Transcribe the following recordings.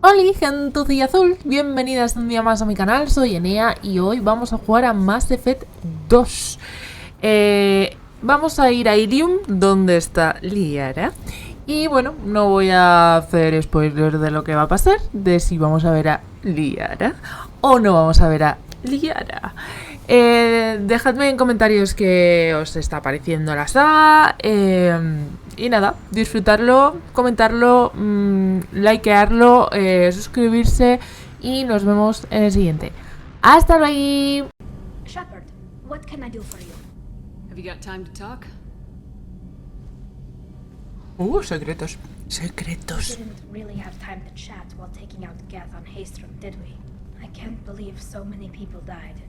Hola gentucilla azul, bienvenidas un día más a mi canal, soy Enea y hoy vamos a jugar a Mass Effect 2. Vamos a ir a Ilium, donde está LIARA. Y bueno, no voy a hacer spoilers de lo que va a pasar, de si vamos a ver a LIARA o no vamos a ver a LIARA. Dejadme en comentarios qué os está pareciendo la saga. Y nada, disfrutarlo, comentarlo, likearlo, suscribirse y nos vemos en el siguiente. ¡Hasta luego! Shepard, what can I do for you? Have you got time to talk? Secretos. Secretos. We didn't really have time to chat while taking out Geth on Haestrom, did we? I can't believe so many people died.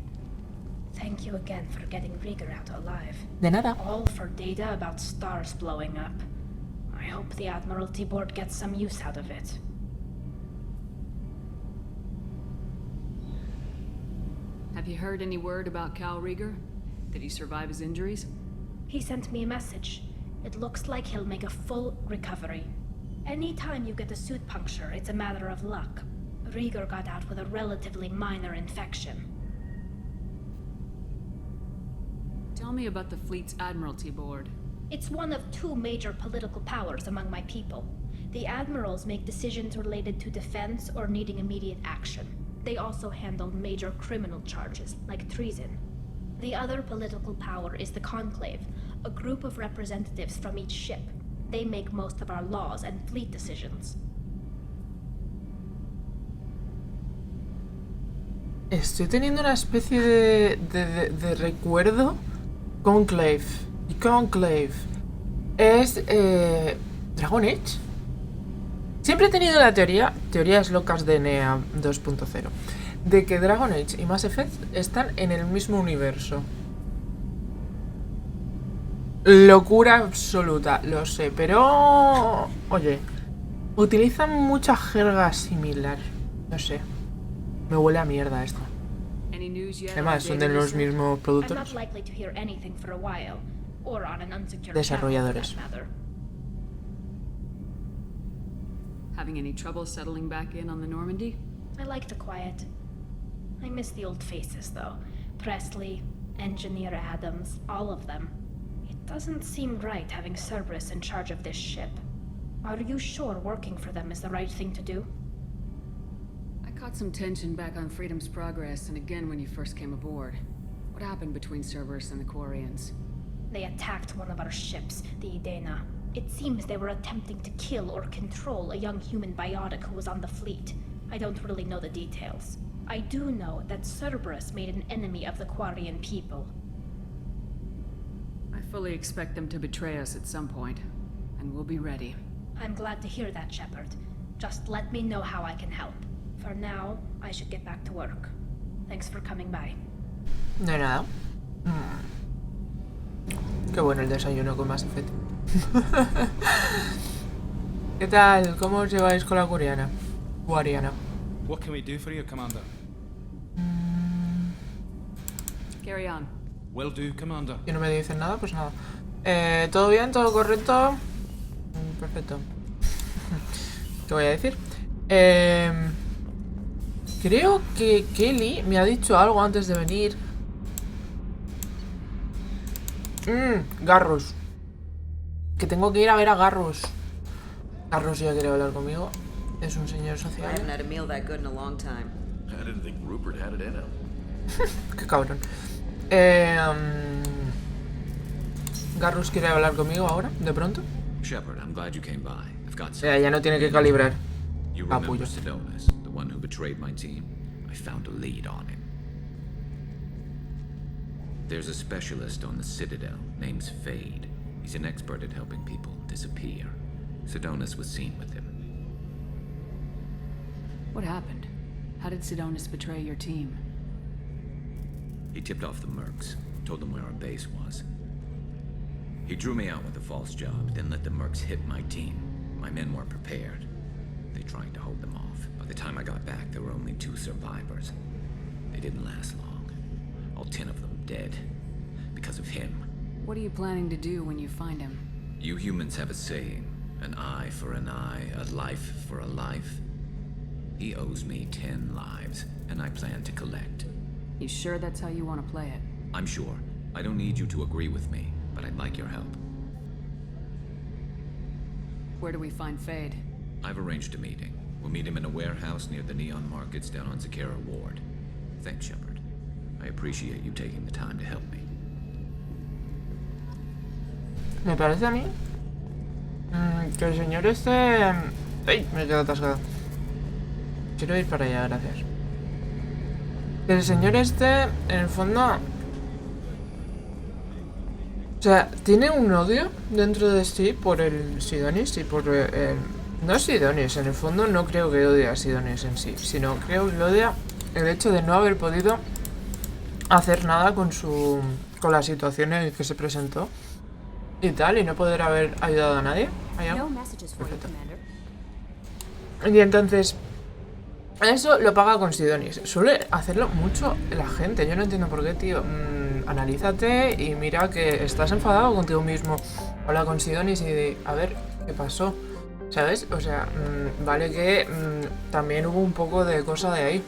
Thank you again for getting Rieger out alive. De nada. All for data about stars blowing up. I hope the Admiralty Board gets some use out of it. Have you heard any word about Cal Rieger? Did he survive his injuries? He sent me a message. It looks like he'll make a full recovery. Anytime you get a suit puncture, it's a matter of luck. Rieger got out with a relatively minor infection. Tell me about the fleet's Admiralty Board. It's one of two major political powers among my people. The admirals make decisions related to defense or needing immediate action. They also handle major criminal charges, like treason. The other political power is the Conclave, a group of representatives from each ship. They make most of our laws and fleet decisions. Estoy teniendo una especie de recuerdo. Conclave. Y Conclave es Dragon Age. Siempre he tenido la teorías locas de NEA 2.0, de que Dragon Age y Mass Effect están en el mismo universo. Locura absoluta, lo sé, pero oye, utilizan mucha jerga similar. No sé, me huele a mierda esto. Any news yet? Además, son de los mismos I'm productores. not likely to hear anything for a while, or on an unsecured Desarrolladores. channel, for that matter. Having any trouble settling back in on the Normandy? I like the quiet. I miss the old faces, though. Presley, Engineer Adams, all of them. It doesn't seem right having Cerberus in charge of this ship. Are you sure working for them is the right thing to do? I caught some tension back on Freedom's Progress and again when you first came aboard. What happened between Cerberus and the Quarians? They attacked one of our ships, the Idena. It seems they were attempting to kill or control a young human biotic who was on the fleet. I don't really know the details. I do know that Cerberus made an enemy of the Quarian people. I fully expect them to betray us at some point, and we'll be ready. I'm glad to hear that, Shepard. Just let me know how I can help. For now, I should get back to work. Thanks for coming by. No hay nada. Qué bueno el desayuno con Mass Effect. ¿Qué tal? ¿Cómo os lleváis con la coreana? Guariana. What can we do for you, Commander? Carry on. Will do, Commander. Si no me dicen nada, pues nada. ¿Todo bien? ¿Todo correcto? Perfecto. ¿Qué voy a decir? Creo que Kelly me ha dicho algo antes de venir. Garrus. Que tengo que ir a ver a Garrus. Garrus ya quiere hablar conmigo. Es un señor I social. haven't had a meal that good in a long time. I didn't think Rupert had it in him. Qué cabrón. Garrus quiere hablar conmigo ahora, de pronto. Shepard, I'm glad you came by. I've got some. Ya no tiene que calibrar. You remember Capullo. Sidonis, the one who betrayed my team? I found a lead on him. There's a specialist on the Citadel, name's Fade. He's an expert at helping people disappear. Sidonis was seen with him. What happened? How did Sidonis betray your team? He tipped off the mercs, told them where our base was. He drew me out with a false job, then let the mercs hit my team. My men weren't prepared. They tried to hold them off. By the time I got back, there were only 2 survivors. They didn't last long. All 10 of them dead. Because of him. What are you planning to do when you find him? You humans have a saying. An eye for an eye, a life for a life. He owes me 10 lives, and I plan to collect. You sure that's how you want to play it? I'm sure. I don't need you to agree with me, but I'd like your help. Where do we find Fade? I've arranged a meeting. We'll meet him in a warehouse near the neon markets down on Zakera Ward. Thanks, Shepard. I appreciate you taking the time to help me. Me parece a mí que el señor este... ¡Ay! Me he quedado atascado. Quiero ir para allá, gracias. Que el señor este, en el fondo... O sea, tiene un odio dentro de sí por el Sidonis y por el... No Sidonis, en el fondo no creo que odie a Sidonis en sí, sino creo que odia el hecho de no haber podido hacer nada con la situación en la que se presentó y tal, y no poder haber ayudado a nadie. Perfecto. Y entonces eso lo paga con Sidonis. Suele hacerlo mucho la gente. Yo no entiendo por qué, tío. Analízate y mira que estás enfadado contigo mismo. Habla con Sidonis y a ver qué pasó, ¿sabes? O sea, vale que también hubo un poco de cosa de ahí,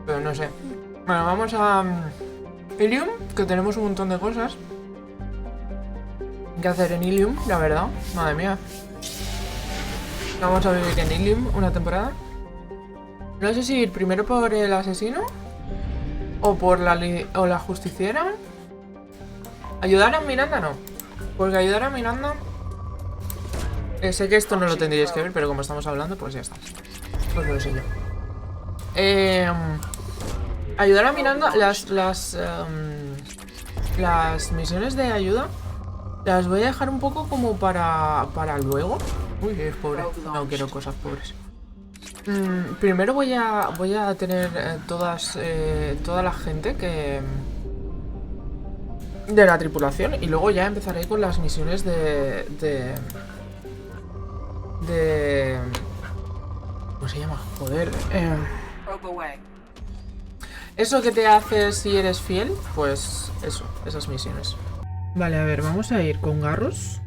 pero no sé. Bueno, vamos a Ilium, que tenemos un montón de cosas que hacer en Ilium, la verdad. Madre mía. Vamos a vivir en Ilium una temporada. No sé si ir primero por el asesino o por la justiciera. Ayudar a Miranda no, porque ayudar a Miranda... sé que esto no lo tendríais que ver, pero como estamos hablando, pues ya está. Pues lo sé yo. Ayudar a Miranda, las misiones de ayuda las voy a dejar un poco como para luego. Uy, es pobre. No quiero cosas pobres. Primero voy a tener toda la gente que de la tripulación, y luego ya empezaré con las misiones de ¿cómo se llama? Joder. Eso que te hace si eres fiel, pues eso, esas misiones. Vale, a ver, vamos a ir con Garrus.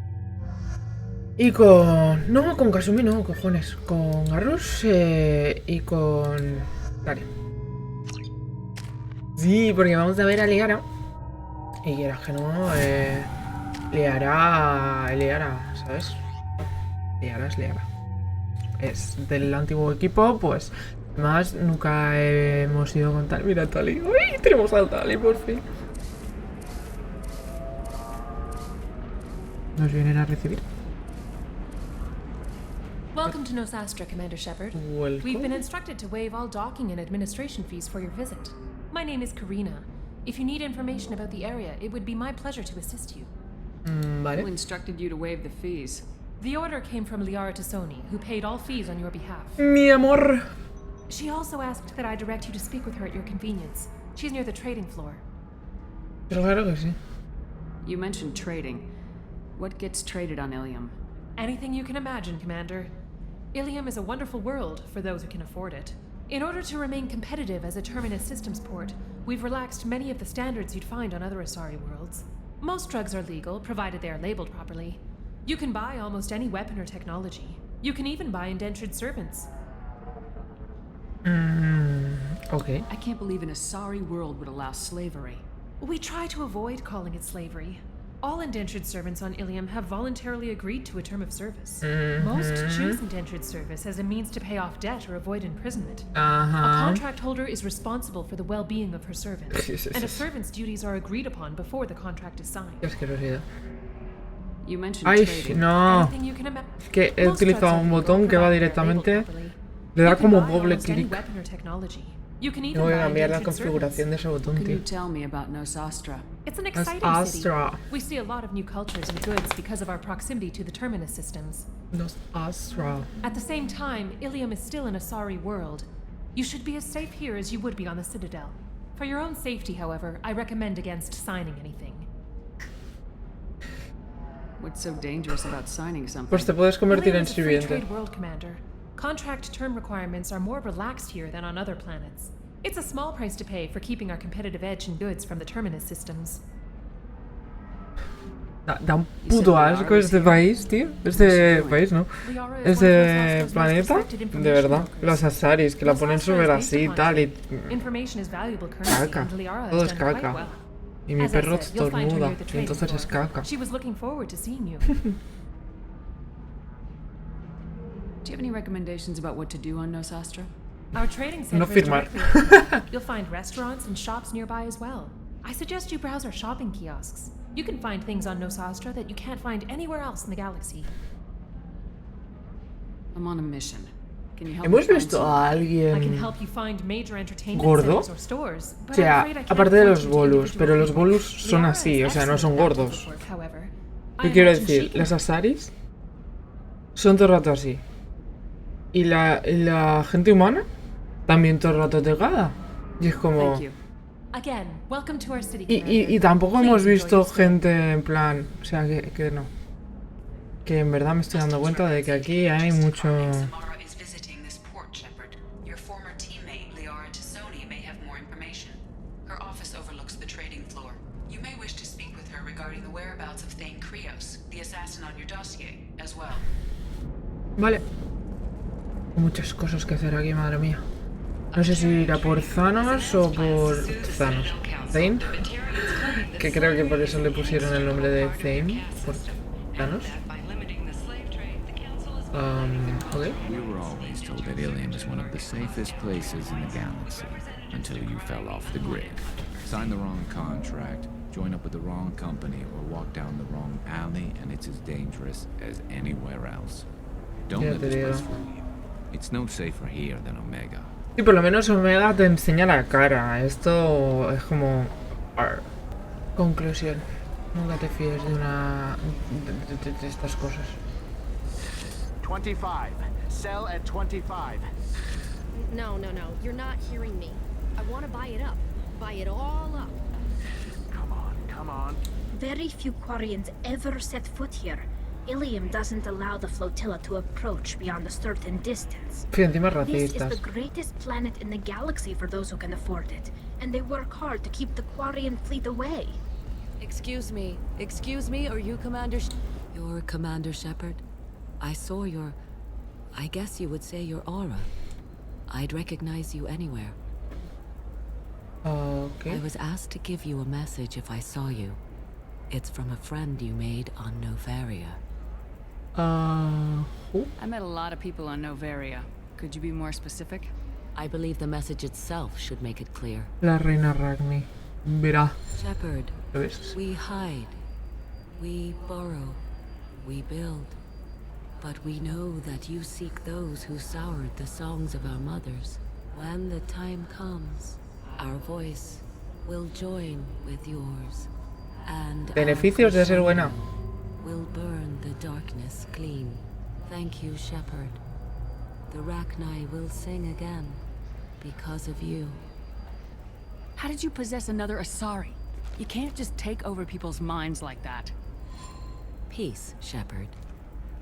Y con... No, con Kasumi no, cojones. Con Garrus y con... Vale. Sí, porque vamos a ver a LIARA. Y quieras que no, LIARA, ¿sabes? LIARA es LIARA. Es del antiguo equipo, pues... Además, nunca hemos ido con Tali. Mira, Tali. ¡Uy! Tenemos al Tali, por fin. Nos vienen a recibir. Welcome to Nosastra, Commander Shepard. Welcome. We've been instructed to waive all docking and administration fees for your visit. My name is Karina. If you need information about the area, it would be my pleasure to assist you. Who Vale. instructed you to waive the fees? The order came from LIARA Tassoni, who paid all fees on your behalf. Mi amor. She also asked that I direct you to speak with her at your convenience. She's near the trading floor. Pero claro que sí. You mentioned trading. What gets traded on Ilium? Anything you can imagine, Commander. Ilium is a wonderful world for those who can afford it. In order to remain competitive as a Terminus systems port, we've relaxed many of the standards you'd find on other Asari worlds. Most drugs are legal, provided they are labeled properly. You can buy almost any weapon or technology. You can even buy indentured servants. Okay. I can't believe an Asari world would allow slavery. We try to avoid calling it slavery. All indentured servants on Ilium have voluntarily agreed to a term of service. Most choose indentured service as a means to pay off debt or avoid imprisonment. A contract holder is responsible for the well-being of her servant, and a servant's duties are agreed upon before the contract is signed. Qué asquerosidad. You mentioned Ay, trading. no. Anything you can imagine. Es que he utilizado un botón que va directamente. Le da como doble clic. No voy a cambiar la configuración de ese botón, Can you tío. tell me about Nosastra? It's an exciting city. Astra. We see a lot of new cultures and goods because of our proximity to the Terminus systems. Los Astra. At the same time, Ilium is still an Asari world. You should be as safe here as you would be on the Citadel. For your own safety, however, I recommend against signing anything. What's so dangerous about signing something? Pues te puedes convertir Ilium en is a free sirviente. trade world, Commander. Contract term requirements are more relaxed here than on other planets. It's a small price to pay for keeping our competitive edge in goods from the Terminus systems. Da un puto asco este país, tío. Este país, ¿no? Este planeta, de verdad. Los asaris, que la ponen súper así y tal, y... Caca. Todo es caca. Y mi perro estornuda, y entonces es caca. She was looking forward to seeing you. Do you have any recommendations about what to do on Nosastra? Our trading No center is firmar. directly. You'll find restaurants and shops nearby as well. I suggest you browse our shopping kiosks. You can find things on Nosastra that you can't find anywhere else in the galaxy. I'm on a mission. Can you help me ¿Hemos find visto some? a I can alguien help you find major entertainment gordo? centers or stores, O but sea, I'm afraid I can't aparte de point los you to bolus, individual pero los people. bolus son LIARA así, is o sea, no son excellent at gordos. detective work, however. ¿Qué I quiero imagine she decir? can Las asaris son todo el rato así. Y la gente humana también todo el rato tegada. Y es como... Thank you. Again, welcome to our city. Y tampoco Please hemos enjoy visto your stay. gente en plan... O sea, que no. Que en verdad me estoy dando cuenta de que aquí hay mucho... Samara is visiting this port, Shepard. Your former teammate, LIARA may have more information. Her office overlooks the trading floor. You may wish to speak with her regarding the whereabouts of Thane Krios, the assassin on your dossier, as well. Vale. Muchas cosas que hacer aquí, madre mía. No sé si ir a por Thanos o por... Thanos. Thane. Que creo que por eso le pusieron el nombre de Thane. Por Thanos. Okay. We were always told that Ilium is one of the safest places in the galaxy, until you fell off the grid. Sign the wrong contract, join up with the wrong company, or walk down the wrong alley, and it's as dangerous as anywhere else. Don't Ya let te this digo. place fool you. It's no safer here than Omega. Y por lo menos Omega te enseña la cara. Esto es como... Conclusión. Nunca te fíes de una... de estas cosas. 25. Sell at 25. No, you're not hearing me. I want to buy it up. Buy it all up. Come on. Very few Quarians ever set foot here. Ilium doesn't allow the flotilla to approach beyond a certain distance. Sí, encima This is the racistas. greatest planet in the galaxy for those who can afford it, and they work hard to keep the Quarian fleet away. Excuse me, are you You're Commander Shepard? I saw your... I guess you would say your aura. I'd recognize you anywhere. Ok. I was asked to give you a message if I saw you. It's from a friend you made on Novaria. I met a lot of people on Novaria. Could you be more specific? I believe the message itself should make it clear. La reina Ragni. Verá. Shepard, ¿Lo ves? we hide. We borrow. We build. But we know that you seek those who soured the songs of our mothers. When the time comes, our voice will join with yours. And Beneficios de ser buena. will burn the darkness clean. Thank you, Shepard. The Rachni will sing again because of you. How did you possess another Asari? You can't just take over people's minds like that. Peace, Shepard.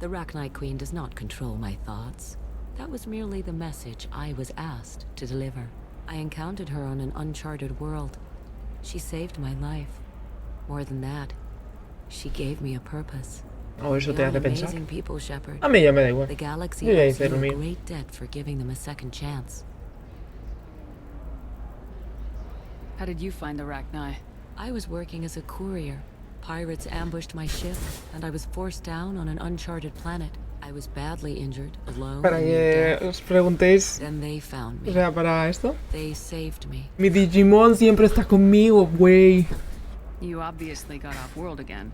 The Rachni Queen does not control my thoughts. That was merely the message I was asked to deliver. I encountered her on an uncharted world. She saved my life. More than that, she gave me a purpose. Oh, eso te You're hace an pensar. amazing people, Shepard. A mí ya me da igual. The galaxy Yo ya owes hice you lo a mío. great debt for giving them a second chance. How did you find the Rachni? I was working as a courier. Pirates ambushed my ship, and I was forced down on an uncharted planet. I was badly injured, alone, Para and near que death. os preguntéis, Then they found o me. sea, para esto. They saved me. Mi Digimon siempre está conmigo, güey. You obviously got off world again.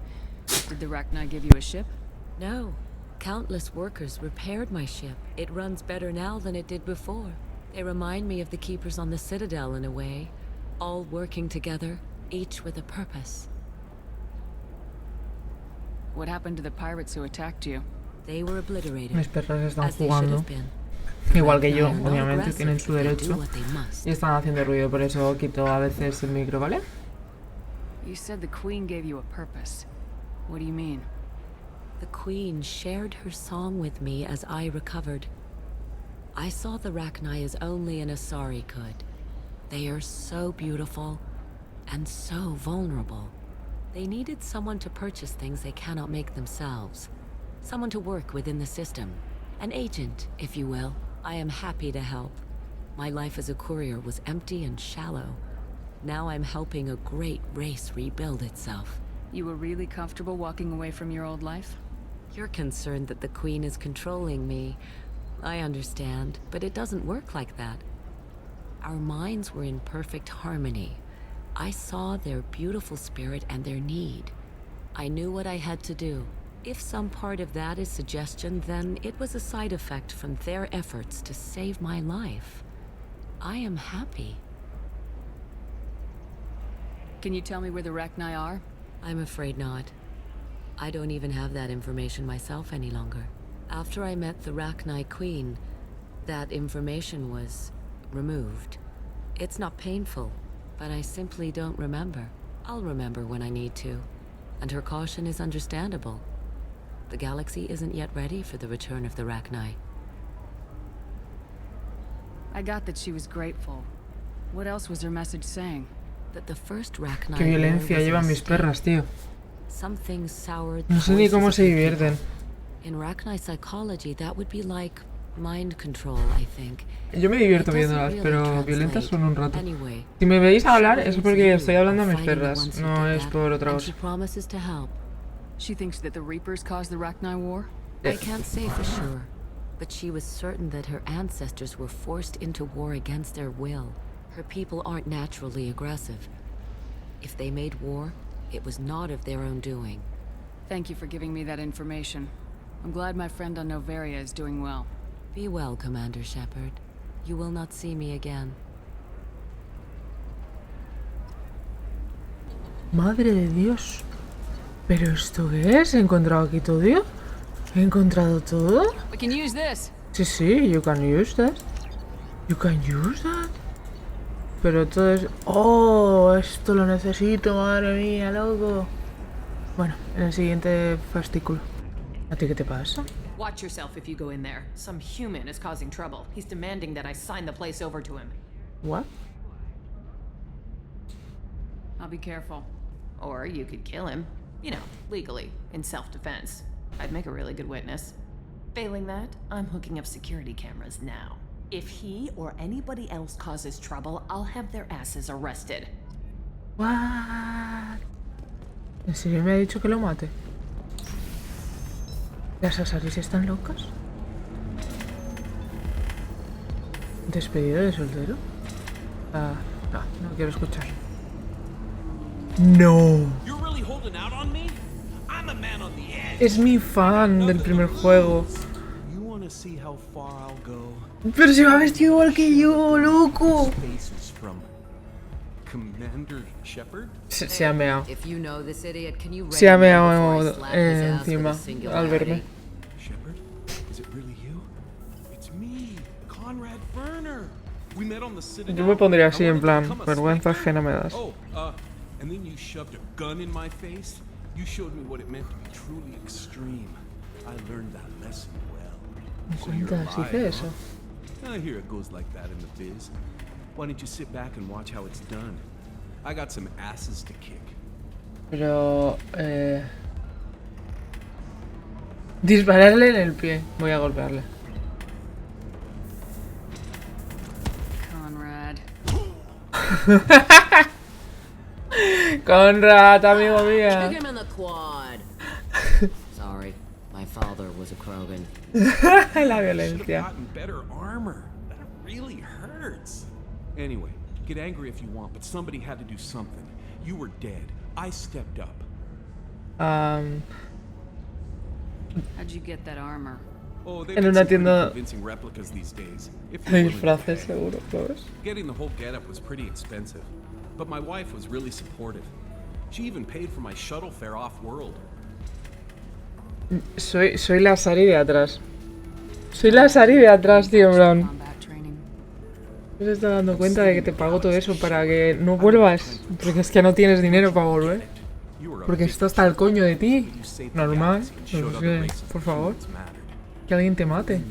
Did the Rachni give you a ship? No. Countless workers repaired my ship. It runs better now than it did before. They remind me of the keepers on the Citadel in a way. All working together, each with a purpose. What happened to the pirates who attacked you? They were obliterated, Mis perros están as they should jugando. have been. Igual que yo, Rachni are not obviamente, aggressive. tienen su They do derecho. what they must. Y están haciendo ruido, por eso quito a veces el micro, ¿vale? You said the Queen gave you a purpose. What do you mean? The Queen shared her song with me as I recovered. I saw the Rachni as only an Asari could. They are so beautiful and so vulnerable. They needed someone to purchase things they cannot make themselves. Someone to work within the system. An agent, if you will. I am happy to help. My life as a courier was empty and shallow. Now I'm helping a great race rebuild itself. You were really comfortable walking away from your old life? You're concerned that the Queen is controlling me. I understand, but it doesn't work like that. Our minds were in perfect harmony. I saw their beautiful spirit and their need. I knew what I had to do. If some part of that is suggestion, then it was a side effect from their efforts to save my life. I am happy. Can you tell me where the Rachni are? I'm afraid not. I don't even have that information myself any longer. After I met the Rachni Queen, that information was removed. It's not painful, but I simply don't remember. I'll remember when I need to, and her caution is understandable. The galaxy isn't yet ready for the return of the Rachni. I got that she was grateful. What else was her message saying? That the first Rachni Qué violencia llevan mis perras, tío. Something soured. No sé ni cómo se divierten. In Rachni psychology, that would be like mind control, I think. Yo me divierto viéndolas, pero violentas son un rato. Si me veis hablar es porque estoy hablando a mis perras, no es por otra cosa. She thinks that the Reapers caused the Rachni War? I can't say for sure, but she was certain that her ancestors were forced into war against their will. Her people aren't naturally aggressive. If they made war, it was not of their own doing. Thank you for giving me that information. I'm glad my friend on Noveria is doing well. Be well, Commander Shepard. You will not see me again. Madre de Dios. ¿Pero esto qué es? ¿He encontrado aquí todo? ¿He encontrado todo? We can use this. Sí, sí, you can use that. You can use that. Pero todo es... ¡Oh! Esto lo necesito, madre mía, loco. Bueno, en el siguiente fascículo. ¿A ti qué te pasa? Watch yourself if you go in there. Some human is causing trouble. He's demanding that I sign the place over to him. What? I'll be careful. Or you could kill him. You know, legally, in self-defense. I'd make a really good witness. Failing that, I'm hooking up security cameras now. If he or anybody else causes trouble, I'll have their asses arrested. What? ¿En serio me ha dicho que lo mate? ¿Las Asaris están locas? ¿Despedida de soltero? No, no quiero escuchar. ¡No! Es mi fan del primer juego. Pero se va vestido igual que yo, loco. Se ha meado. Se ha meado encima al verme. Yo me pondría así en plan, vergüenza ajena me das. And then you shoved a gun in my face. You showed me what it meant to be truly extreme. I learned that lesson well. So you're alive, huh? I hear it goes like that in the biz. Why don't you sit back and watch how it's done? I got some asses to kick. Pero dispararle en el pie. Voy a golpearle. Conrad. Conrad, amigo mío. Kick him in the quad. Sorry, my father was a Krogan. La violencia. Gotten better armor. That really hurts. Anyway, get angry if you want, but somebody had to do something. You were dead. I stepped up. How'd you get that armor? Oh, En una tienda convincing replicas these days. de disfraces, seguro, ¿sabes? Getting the whole getup was pretty expensive, but my wife was really supportive. She even paid for my shuttle fare off-world. Soy la Sari de atrás. Soy la Sari de atrás, tío, Brown. ¿No se está dando cuenta de que te pago todo eso para que no vuelvas? Porque es que no tienes dinero para volver. Porque esto está al coño de ti. Normal. No sé, por favor. Que alguien te mate.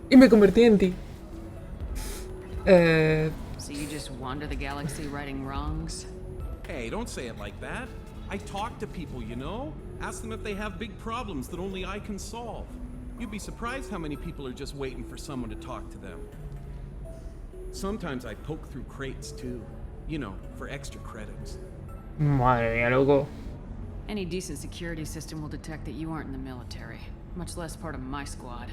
Y me convertí en ti. So you just wander the galaxy righting wrongs? Hey, don't say it like that. I talk to people, you know? Ask them if they have big problems that only I can solve. You'd be surprised how many people are just waiting for someone to talk to them. Sometimes I poke through crates too. You know, for extra credits. Madre mía, loco. Any decent security system will detect that you aren't in the military, much less part of my squad.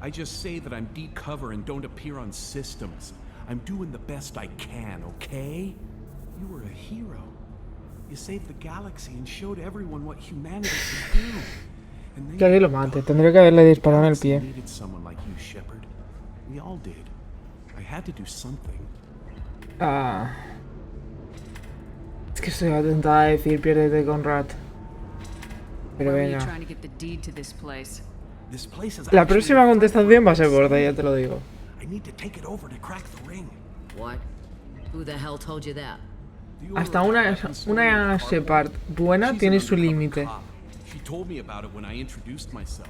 I just say that I'm deep cover and don't appear on systems. I'm doing the best I can, okay? You were a hero. You saved the galaxy and showed everyone what humanity can do. And Que lo mate, tendría que haberle disparado en el pie. Needed someone like you, Shepard. We all did. I had to do something. Ah. Es que estoy atentada a decir piérdete con Rat. Pero venga. La próxima contestación va a ser gorda, ya te lo digo. What? Who the hell told you that? Hasta una Shepard buena tiene su límite. She told me about it when I introduced myself.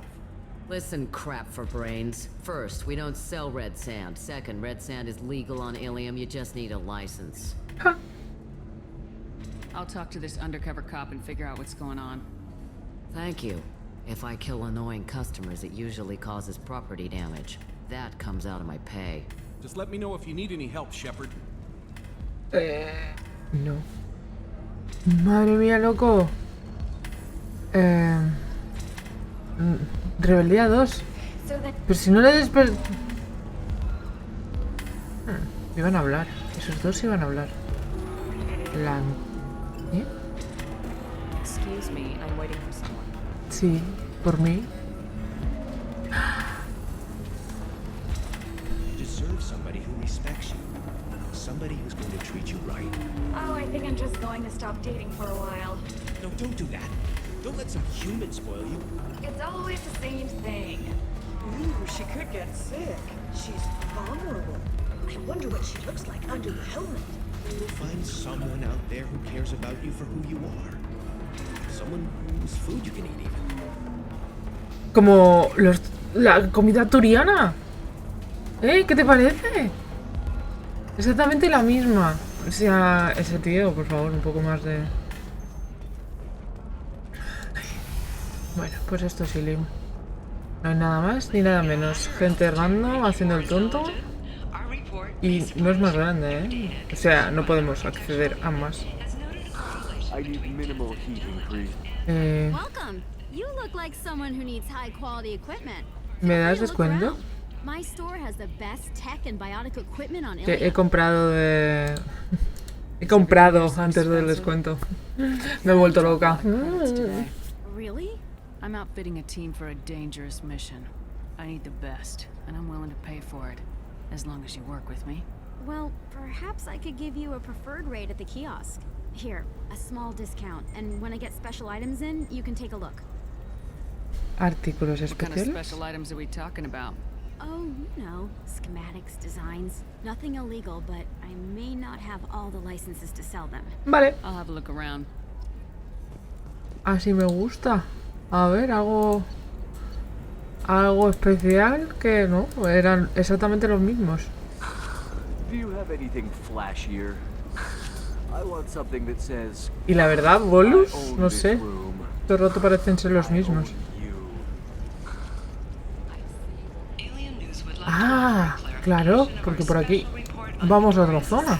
Listen, crap for brains. First, we don't sell red sand. Second, red sand is legal on Ilium. You just need a license. Huh. I'll talk to this undercover cop and figure out what's going on. Thank you. If I kill annoying customers, it usually causes property damage. That comes out of my pay. Just let me know if you need any help, Shepard. No. Madre mía, loco. Rebeldía 2. Pero si no le iban a hablar. Esos dos iban a hablar. ¿Eh? Excuse me, I'm waiting for someone. Sí, por mí. You deserve somebody who respects you. Somebody who's going to treat you right. Oh, I think I'm just going to stop dating for a while. No, don't do that. Don't let some human spoil you. It's always the same thing. Ooh, she could get sick. She's vulnerable. I wonder what she looks like under the helmet. You'll find someone out there who cares about you for who you are. Someone whose food you can eat even. Como la comida turiana. ¿Qué te parece? Exactamente la misma. O sea, ese tío, por favor, un poco más de... Bueno, pues esto es Ilium. No hay nada más ni nada menos. Gente random haciendo el tonto. Y no es más grande, ¿eh? O sea, no podemos acceder a más. ¿Me das descuento? Que he comprado de... He comprado antes del descuento. Me he vuelto loca. I'm outfitting a team for a dangerous mission. I need the best, and I'm willing to pay for it, as long as you work with me. Well, perhaps I could give you a preferred rate at the kiosk. Here, a small discount, and when I get special items in, you can take a look. Artículos especiales. What kind of special items are we talking about? Oh, you know, schematics, designs. Nothing illegal, but I may not have all the licenses to sell them. Vale. I'll have a look around. Así me gusta. A ver, algo especial que no, eran exactamente los mismos. Y la verdad, Bolus, no sé, todo el rato parecen ser los mismos. Ah, claro, porque por aquí vamos a otra zona.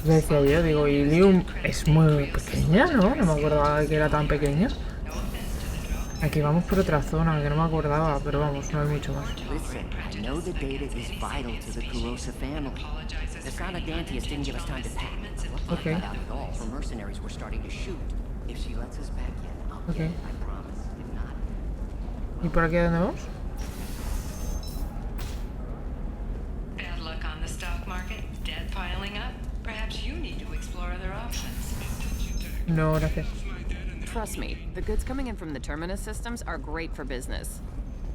Ya decía yo, digo, Ilium es muy pequeña, ¿no? No me acordaba que era tan pequeña. Aquí vamos por otra zona que no me acordaba, pero vamos, no hay mucho más. Listen, I know the data is vital to the Kurosa family. The Sanadantius didn't give us time to pack. Okay. For mercenaries we're starting to shoot. If she lets us back in, I'll Okay. get it, I promise. If not. ¿Y por aquí a dónde vamos? Bad luck on the stock market, debt piling up. Perhaps you need to explore other options. No, gracias. Trust me, the goods coming in from the Terminus systems are great for business.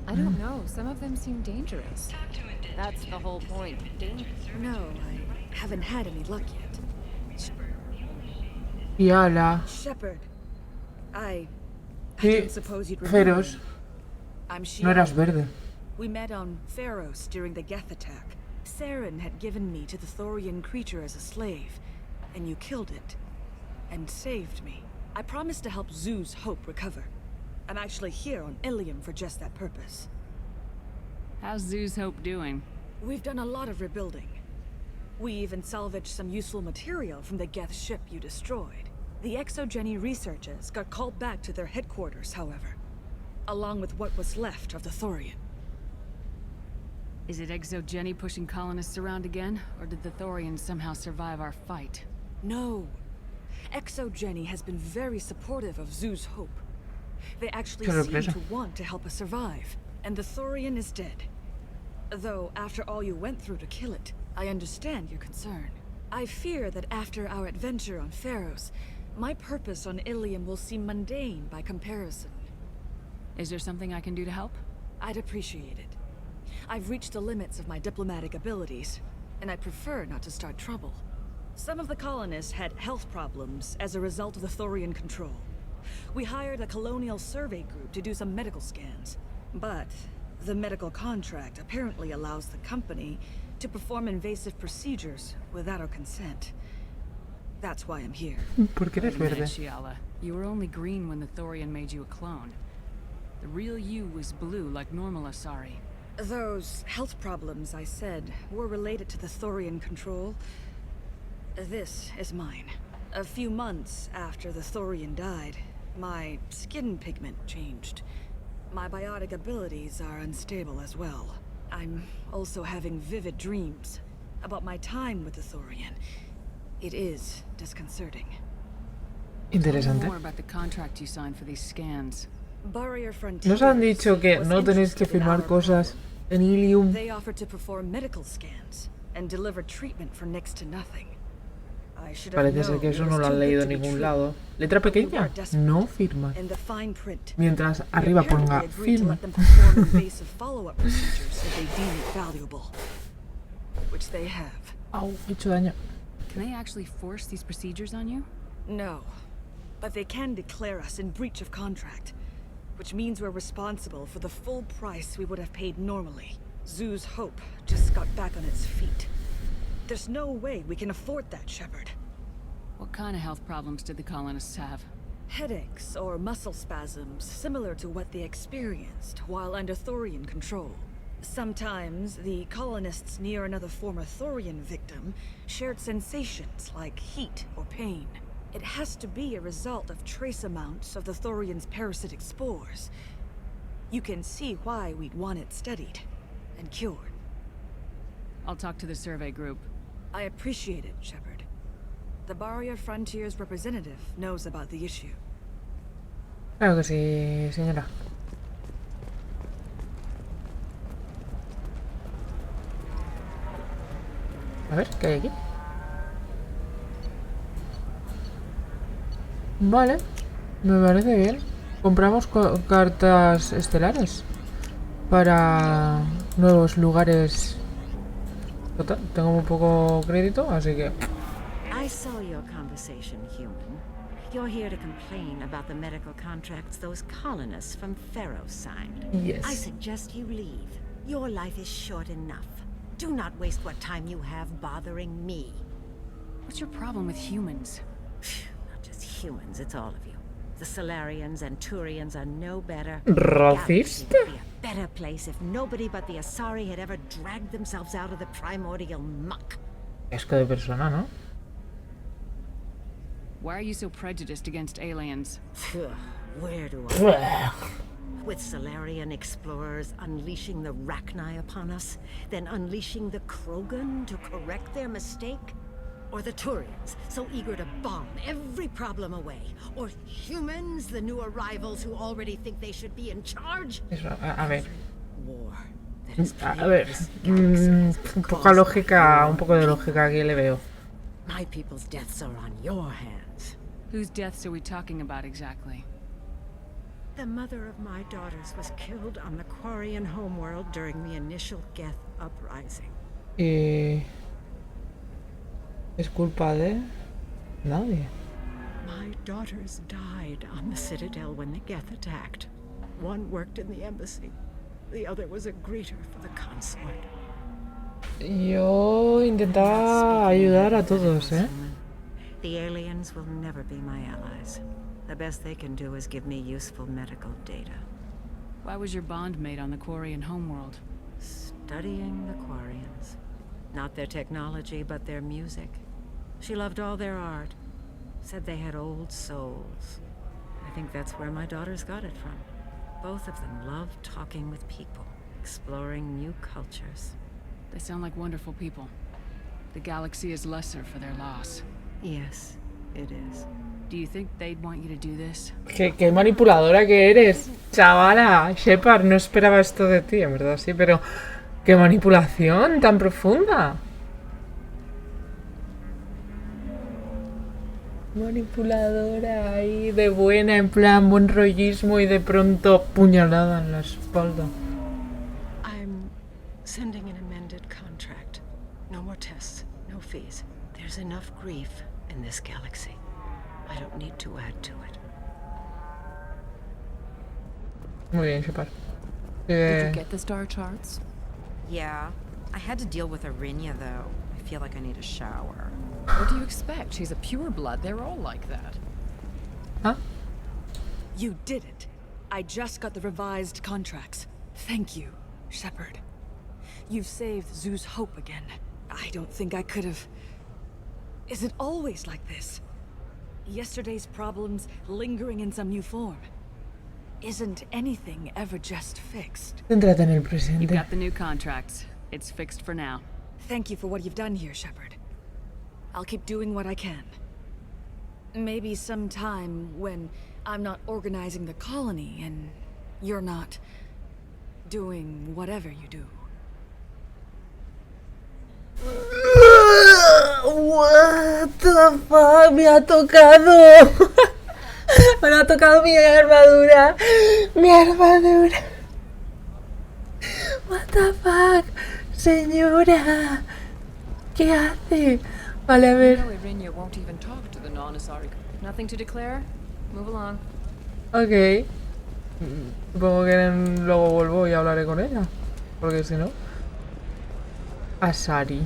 I don't know, some of them seem dangerous. That's the whole point. No, I haven't had any luck yet. Y ala. Shepard, I Sí, don't suppose you'd remember Feros. me. I'm No eras verde. We met on Pharos during the Geth attack. Saren had given me to the Thorian creature as a slave, and you killed it. And saved me. I promised to help Zoo's Hope recover. I'm actually here on Ilium for just that purpose. How's Zoo's Hope doing? We've done a lot of rebuilding. We even salvaged some useful material from the Geth ship you destroyed. The Exogeny researchers got called back to their headquarters, however, along with what was left of the Thorian. Is it Exogeny pushing colonists around again, or did the Thorians somehow survive our fight? No. Exogeny has been very supportive of Zoo's Hope. They actually seem to want to help us survive, and the Thorian is dead. Though, after all you went through to kill it, I understand your concern. I fear that after our adventure on Pharos, my purpose on Ilium will seem mundane by comparison. Is there something I can do to help? I'd appreciate it. I've reached the limits of my diplomatic abilities, and I prefer not to start trouble. Some of the colonists had health problems as a result of the Thorian control. We hired a colonial survey group to do some medical scans, but the medical contract apparently allows the company to perform invasive procedures without our consent. That's why I'm here. ¿Por qué eres verde? Shiala, you were only green when the Thorian made you a clone. The real you was blue like normal Asari. Those health problems I said were related to the Thorian control. This is mine. A few months after the Thorian died, my skin pigment changed. My biotic abilities are unstable as well. I'm also having vivid dreams about my time with the Thorian. It is disconcerting. Interesante. More about the contract you signed for these scans. Nos han dicho que no tenéis que firmar cosas en Ilium. They offered to perform medical scans and deliver treatment for next to nothing. Parece ser que eso no lo han leído en ningún lado. Letra pequeña, no firma. Mientras arriba ponga firma. Au, he hecho daño. Can they actually force these procedures on you? No, but they can declare us in breach of contract, which means we're responsible for the full price we would have paid normally. Zoo's Hope just got back on its feet. There's no way we can afford that, Shepard. What kind of health problems did the colonists have? Headaches or muscle spasms, similar to what they experienced while under Thorian control. Sometimes, the colonists near another former Thorian victim shared sensations like heat or pain. It has to be a result of trace amounts of the Thorian's parasitic spores. You can see why we'd want it studied and cured. I'll talk to the survey group. I appreciate it, Shepard. The Barrier Frontiers representative knows about the issue. Claro que sí, señora. A ver, ¿qué hay aquí? Vale, me parece bien. Compramos cartas estelares para nuevos lugares. Total, tengo muy poco crédito, así que... I saw your conversation, human. You're here to complain about the medical contracts those colonists from Pharos signed. Yes. I suggest you leave. Your life is short enough. Do not waste what time you have bothering me. What's your problem with humans? Not just humans, it's all of you. The Solarians and Turians are no better. Racista? Galaxy would be a better place if nobody but the Asari had ever dragged themselves out of the primordial muck. Asco de persona, ¿no? Why are you so prejudiced against aliens? Where do I... With Solarian explorers unleashing the Rachni upon us, then unleashing the Krogan to correct their mistake? Or the Turians, so eager to bomb every problem away? Or humans, the new arrivals who already think they should be in charge? A ver. War. A ver. Poca lógica, un poco de lógica aquí le veo. My people's deaths are on your hands. Whose deaths are we talking about exactly? The mother of my daughters was killed on the Quarian homeworld during the initial Geth uprising. Es culpa de nadie. My daughters died on the Citadel when the Geth attacked. One worked in the embassy. The other was a greeter for the consort. Yo intentaba ayudar a todos, ¿eh? The aliens will never be my allies. The best they can do is give me useful medical data. Why was your bond made on the Quarian homeworld? Studying the Quarians. Not their technology, but their music. She loved all their art. Said they had old souls. I think that's where my daughters got it from. Both of them love talking with people, exploring new cultures. They sound like wonderful people. The galaxy is lesser for their loss. Yes, it is. Do you think they'd want you to do this? Qué manipuladora que eres, chavala. Shepard, no esperaba esto de ti, en verdad sí, pero qué manipulación tan profunda. Manipuladora ahí de buena, en plan buen rollismo, y de pronto puñalada en la espalda. I'm sending an amended contract. No more tests, no fees. There's enough grief in this galaxy. I don't need to add to it. Muy bien, Shepard. Did you get the star charts? Yeah. I had to deal with Arinya, though. I feel like I need a shower. What do you expect? She's a pureblood. They're all like that. Huh? You did it. I just got the revised contracts. Thank you, Shepard. You've saved Zoo's hope again. I don't think I could have... Is it always like this? Yesterday's problems lingering in some new form. Isn't anything ever just fixed? Céntrate en el You've presente. got the new contracts. It's fixed for now. Thank you for what you've done here, Shepard. I'll keep doing what I can. Maybe sometime when I'm not organizing the colony and you're not doing whatever you do. What the fuck, me ha tocado. Me ha tocado mi armadura. Mi armadura. What the fuck, señora. ¿Qué hace? Vale, a ver. Arinya won't even talk to the non-Asari. Nothing to declare? Move along. Ok. Supongo que luego vuelvo y hablaré con ella. Porque si no... Asari.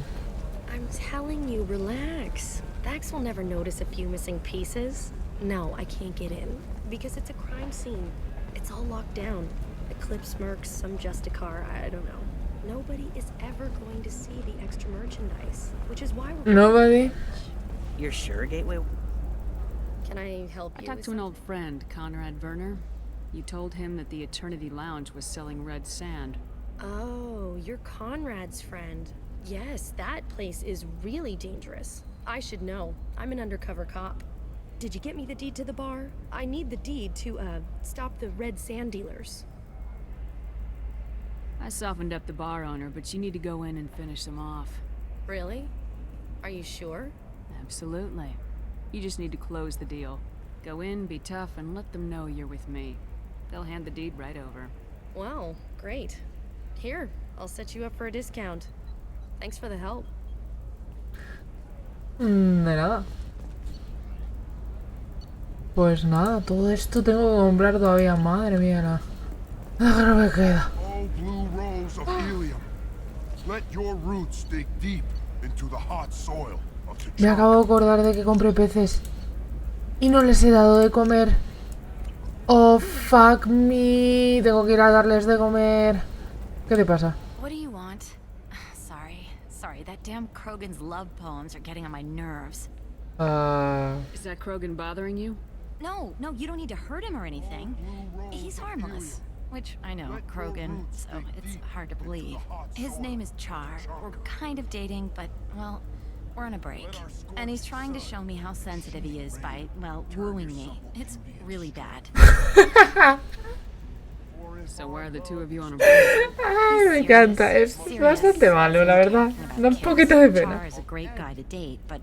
I'm telling you, relax. Vax will never notice a few missing pieces. No, I can't get in. Because it's a crime scene. It's all locked down. Eclipse mercs, some Justicar, I don't know. Nobody is ever going to see the extra merchandise. Which is why we're... Nobody? You're sure, Gateway? Can I help I you? talked to an old friend, Conrad Werner. You told him that the Eternity Lounge was selling red sand. Oh, you're Conrad's friend. Yes, that place is really dangerous. I should know. I'm an undercover cop. Did you get me the deed to the bar? I need the deed to, stop the red sand dealers. I softened up the bar owner, but you need to go in and finish them off. Really? Are you sure? Absolutely. You just need to close the deal. Go in, be tough, and let them know you're with me. They'll hand the deed right over. Wow, great. Here, I'll set you up for a discount. Thanks for the help. De nada. Pues nada, todo esto tengo que comprar todavía. Madre mía, la que no me queda. Oh, blue rose of helium. Let your roots dig deep into the hot soil of the Me acabo de acordar de que compré peces y no les he dado de comer. Oh, fuck me. Tengo que ir a darles de comer. ¿Qué te pasa? What do you want? Sorry, that damn Krogan's love poems are getting on my nerves. Is that Krogan bothering you? No, you don't need to hurt him or anything. He's harmless. Which, I know, Krogan, so it's hard to believe. His name is Char. We're kind of dating, but, well, we're on a break. And he's trying to show me how sensitive he is by, well, wooing me. It's really bad. So why are the two of you on a break? Ay, me encanta. Es bastante malo, la verdad. Da un poquito de pena. Char is a great guy to date, but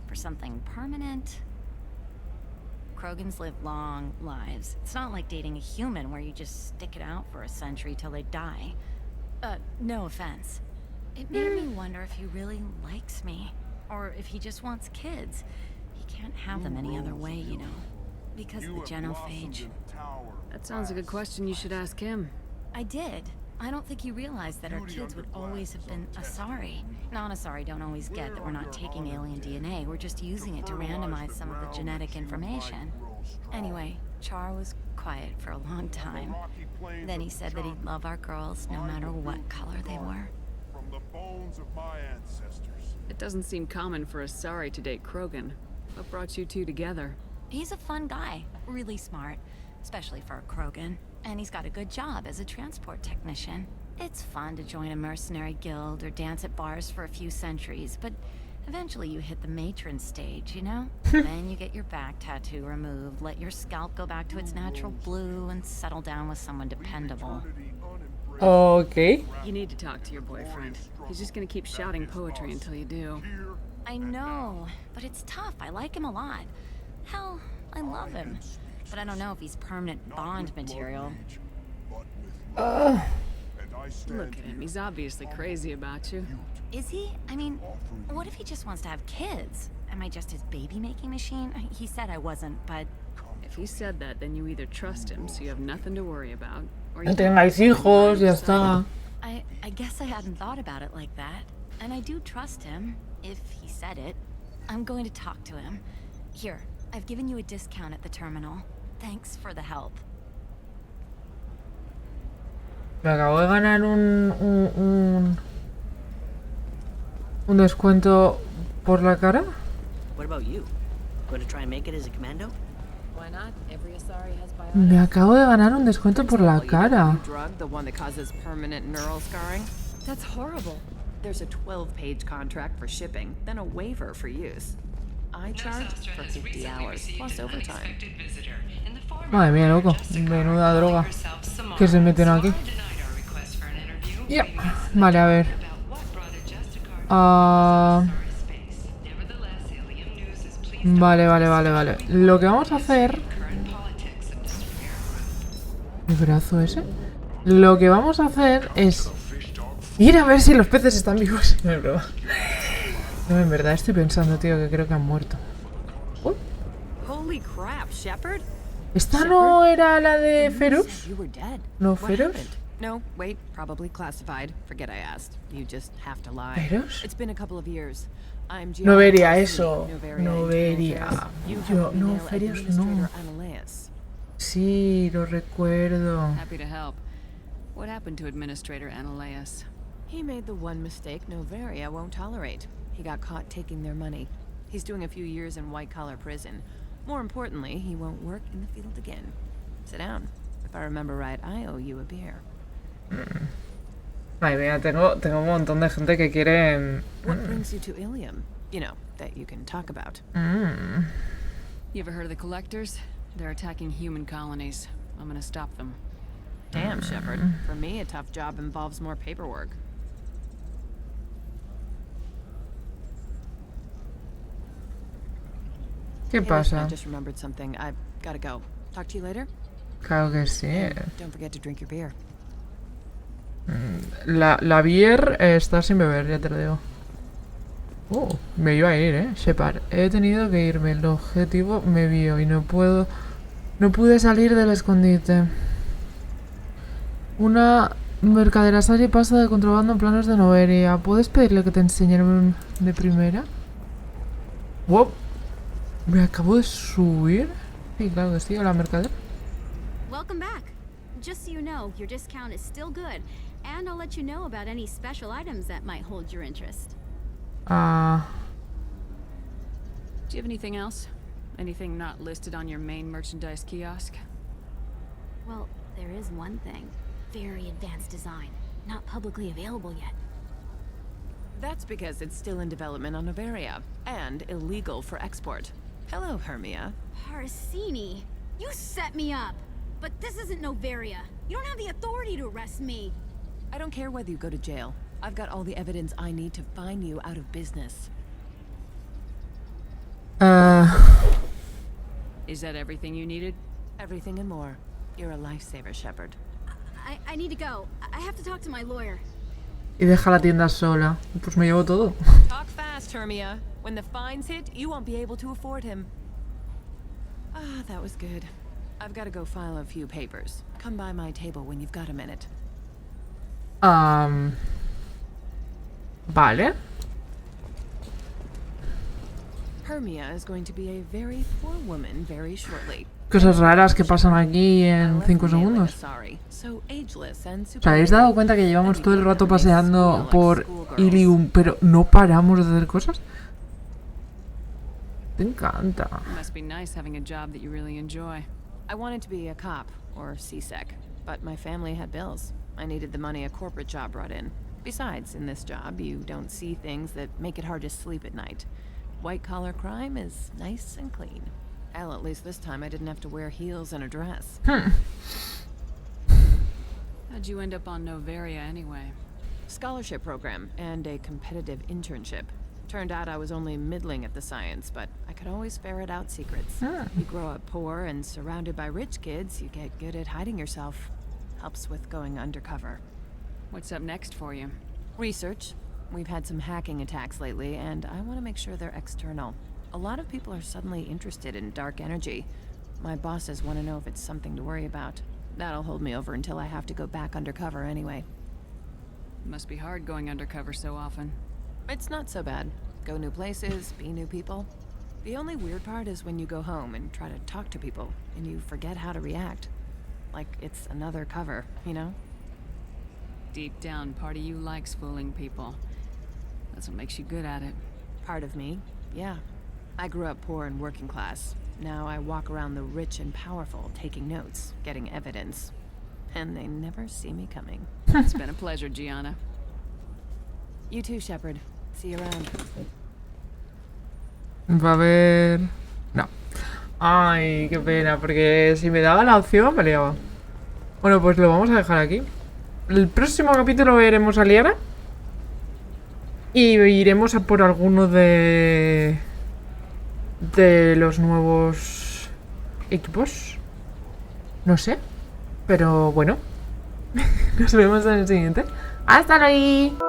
for something permanent... Krogans live long lives. It's not like dating a human where you just stick it out for a century till they die. No offense. It made me wonder if he really likes me. Or if he just wants kids. He can't have them any other way, you know. Because of the genophage. That sounds like a question you should ask him. I did. I don't think he realized that our kids would always have been Asari. Non-Asari don't always get that we're not taking alien DNA, we're just using it to randomize some of the genetic information. Anyway, Char was quiet for a long time. Then he said that he'd love our girls no matter what color they were. From the bones of my ancestors. It doesn't seem common for Asari to date Krogan. What brought you two together? He's a fun guy, really smart, especially for a Krogan. And he's got a good job as a transport technician. It's fun to join a mercenary guild or dance at bars for a few centuries, but eventually you hit the matron stage, you know? Then you get your back tattoo removed, let your scalp go back to its natural blue, and settle down with someone dependable. Okay. You need to talk to your boyfriend. He's just gonna keep shouting poetry until you do. I know, but it's tough. I like him a lot. Hell, I love him. But I don't know if he's permanent Bond material. Look at him. He's obviously crazy about you. Is he? I mean, what if he just wants to have kids? Am I just his baby-making machine? He said I wasn't, but... If he said that, then you either trust him, so you have nothing to worry about, or No you tengáis hijos, ya está. I guess I hadn't thought about it like that. And I do trust him, if he said it. I'm going to talk to him. Here, I've given you a discount at the terminal. Thanks for the help. Me acabo de ganar un descuento por la cara. What about you? Going to try and make it as a commando? Why not? Every Asari has Me acabo de ganar un descuento por la cara. drug, the one that causes permanent neural scarring. That's horrible. There's a 12-page contract for shipping, then a waiver for use. I charge for 50 hours plus overtime. Madre mía, loco. Menuda droga. ¿Qué se meten aquí? Ya. Vale, a ver. Vale. Lo que vamos a hacer... ¿El brazo ese? Lo que vamos a hacer es... ir a ver si los peces están vivos. No es broma. No, en verdad estoy pensando, tío, que creo que han muerto. Holy crap, Shepard? ¿Esta no era la de Ferus? ¿No Ferus? No, wait, probably classified. Forget I asked. You just have to lie. ¿Ferus? It's been a couple of years. I'm No vería eso. No vería. Yo, no, Ferus no. Sí, lo recuerdo. Happy to help. What happened to Administrator Ananias? He made the one mistake Noveria won't tolerate. He got caught taking their money. He's doing a few years in white-collar prison. More importantly, he won't work in the field again. Sit down. If I remember right, I owe you a beer. Ay, mira, tengo un montón de gente que quiere... What brings you to Ilium? You know, that you can talk about. You ever heard of the Collectors? They're attacking human colonies. I'm gonna stop them. Damn, Shepard. For me, a tough job involves more paperwork. ¿Qué Hey, pasa? I just remembered something. I've gotta go. Talk to you later? Claro que sí. And don't forget to drink your beer. La beer está sin beber, ya te lo digo. Me iba a ir, Shepard. He tenido que irme. El objetivo me vio y no pude salir del escondite. Una mercadera Asari pasa de contrabando en planos de Noveria. ¿Puedes pedirle que te enseñe de primera? ¡Wow! Me acabo de subir. Sí, claro que sí. Hola, mercader. Welcome back. Just so you know, your discount is still good, and I'll let you know about any special items that might hold your interest. Do you have anything else? Anything not listed on your main merchandise kiosk? Well, there is one thing. Very advanced design. Not publicly available yet. That's because it's still in development on Noveria, and illegal for export. Hello, Hermia. Parsini, you set me up. But this isn't Noveria. You don't have the authority to arrest me. I don't care whether you go to jail. I've got all the evidence I need to find you out of business. Is that everything you needed? Everything and more. You're a lifesaver, Shepard. I need to go. I have to talk to my lawyer. Y deja la tienda sola. Pues me llevo todo. Talk fast, Hermia. When the fines hit, you won't be able to afford him. Ah, that was good. I've got to go file a few papers. Come by my table when you've got a minute. Vale. Hermia is going to be a very poor woman very shortly. Cosas raras que pasan aquí en 5 segundos. ¿Os habéis dado cuenta que llevamos todo el rato paseando por Ilium, pero no paramos de hacer cosas? Te encanta. Must be nice having a job that you really enjoy. I wanted to be a cop or CSEC, but my family had bills. I needed the money a corporate job brought in. Besides, in this job, you don't see things that make it hard to sleep at night. White-collar crime is nice and clean. Well, at least this time I didn't have to wear heels and a dress. How'd you end up on Noveria anyway? Scholarship program and a competitive internship. Turned out I was only middling at the science, but I could always ferret out secrets. You grow up poor and surrounded by rich kids, you get good at hiding yourself. Helps with going undercover. What's up next for you? Research. We've had some hacking attacks lately, and I want to make sure they're external. A lot of people are suddenly interested in dark energy. My bosses want to know if it's something to worry about. That'll hold me over until I have to go back undercover anyway. Must be hard going undercover so often. It's not so bad. Go new places, be new people. The only weird part is when you go home and try to talk to people, and you forget how to react. Like it's another cover, you know? Deep down, part of you likes fooling people. That's what makes you good at it. Part of me, yeah. I grew up poor and working class. Now I walk around the rich and powerful, taking notes, getting evidence. And they never see me coming. It's been a pleasure, Gianna. You too, Shepard. See you around. Va a haber... No. Ay, qué pena, porque si me daba la opción me liaba. Bueno, pues lo vamos a dejar aquí. El próximo capítulo veremos a LIARA. Y iremos a por alguno de los nuevos equipos. No sé. Pero bueno. Nos vemos en el siguiente. ¡Hasta luego!